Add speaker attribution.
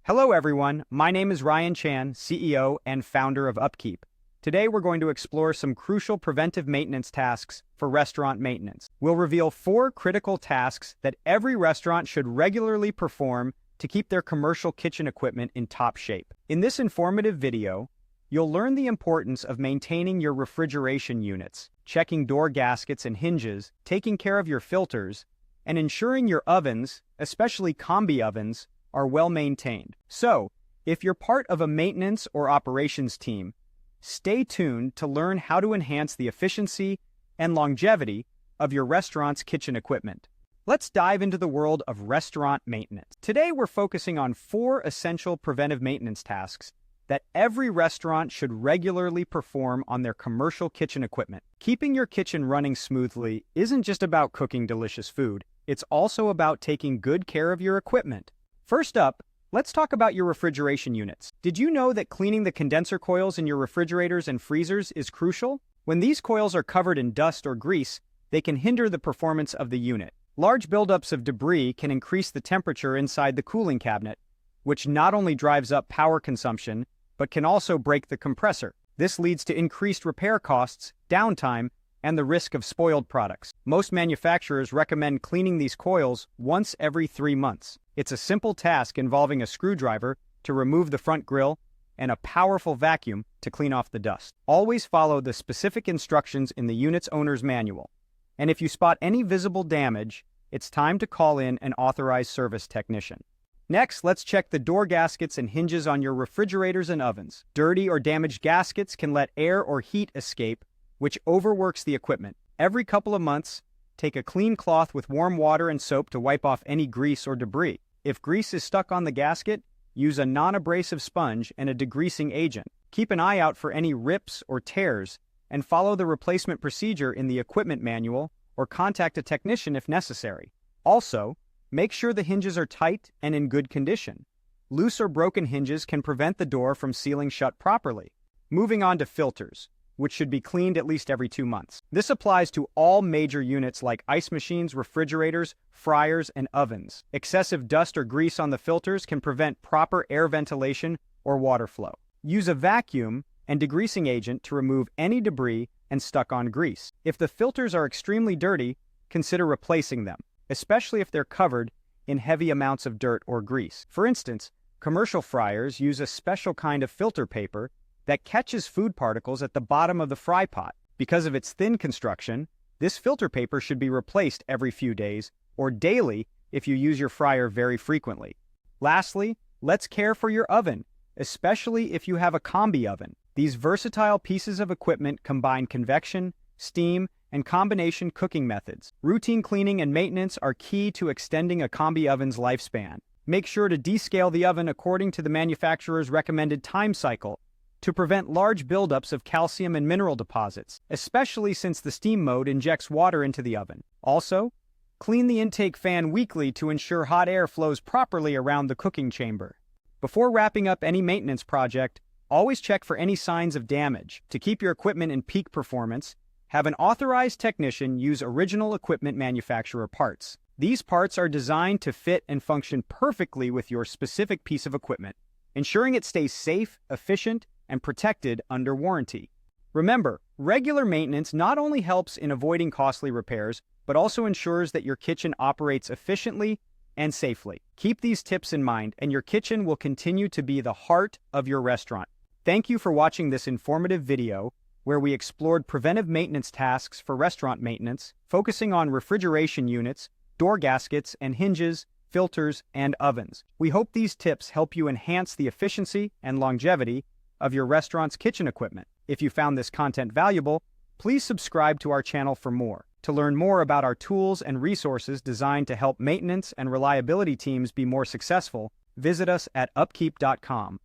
Speaker 1: Hello everyone, my name is Ryan Chan, CEO and founder of Upkeep. Today we're going to explore some crucial preventive maintenance tasks for restaurant maintenance. We'll reveal 4 critical tasks that every restaurant should regularly perform to keep their commercial kitchen equipment in top shape. In this informative video, you'll learn the importance of maintaining your refrigeration units, checking door gaskets and hinges, taking care of your filters, and ensuring your ovens, especially combi ovens, are well maintained. So, if you're part of a maintenance or operations team, stay tuned to learn how to enhance the efficiency and longevity of your restaurant's kitchen equipment. Let's dive into the world of restaurant maintenance. Today we're focusing on 4 essential preventive maintenance tasks that every restaurant should regularly perform on their commercial kitchen equipment. Keeping your kitchen running smoothly isn't just about cooking delicious food, it's also about taking good care of your equipment. First up, let's talk about your refrigeration units. Did you know that cleaning the condenser coils in your refrigerators and freezers is crucial? When these coils are covered in dust or grease, they can hinder the performance of the unit. Large buildups of debris can increase the temperature inside the cooling cabinet, which not only drives up power consumption, but can also break the compressor. This leads to increased repair costs, downtime, and the risk of spoiled products. Most manufacturers recommend cleaning these coils once every 3 months. It's a simple task involving a screwdriver to remove the front grille and a powerful vacuum to clean off the dust. Always follow the specific instructions in the unit's owner's manual. And if you spot any visible damage, it's time to call in an authorized service technician. Next, let's check the door gaskets and hinges on your refrigerators and ovens. Dirty or damaged gaskets can let air or heat escape, which overworks the equipment. Every couple of months, take a clean cloth with warm water and soap to wipe off any grease or debris. If grease is stuck on the gasket, use a non-abrasive sponge and a degreasing agent. Keep an eye out for any rips or tears, and follow the replacement procedure in the equipment manual or contact a technician if necessary. Also, make sure the hinges are tight and in good condition. Loose or broken hinges can prevent the door from sealing shut properly. Moving on to filters, which should be cleaned at least every 2 months. This applies to all major units like ice machines, refrigerators, fryers, and ovens. Excessive dust or grease on the filters can prevent proper air ventilation or water flow. Use a vacuum and degreasing agent to remove any debris and stuck-on grease. If the filters are extremely dirty, consider replacing them, especially if they're covered in heavy amounts of dirt or grease. For instance, commercial fryers use a special kind of filter paper that catches food particles at the bottom of the fry pot. Because of its thin construction, this filter paper should be replaced every few days or daily if you use your fryer very frequently. Lastly, let's care for your oven, especially if you have a combi oven. These versatile pieces of equipment combine convection, steam, and combination cooking methods. Routine cleaning and maintenance are key to extending a combi oven's lifespan. Make sure to descale the oven according to the manufacturer's recommended time cycle to prevent large buildups of calcium and mineral deposits, especially since the steam mode injects water into the oven. Also, clean the intake fan weekly to ensure hot air flows properly around the cooking chamber. Before wrapping up any maintenance project, always check for any signs of damage. To keep your equipment in peak performance, have an authorized technician use original equipment manufacturer parts. These parts are designed to fit and function perfectly with your specific piece of equipment, ensuring it stays safe, efficient, and protected under warranty. Remember, regular maintenance not only helps in avoiding costly repairs, but also ensures that your kitchen operates efficiently and safely. Keep these tips in mind, and your kitchen will continue to be the heart of your restaurant. Thank you for watching this informative video, where we explored preventive maintenance tasks for restaurant maintenance, focusing on refrigeration units, door gaskets and hinges, filters, and ovens. We hope these tips help you enhance the efficiency and longevity of your restaurant's kitchen equipment. If you found this content valuable, please subscribe to our channel for more. To learn more about our tools and resources designed to help maintenance and reliability teams be more successful, visit us at upkeep.com.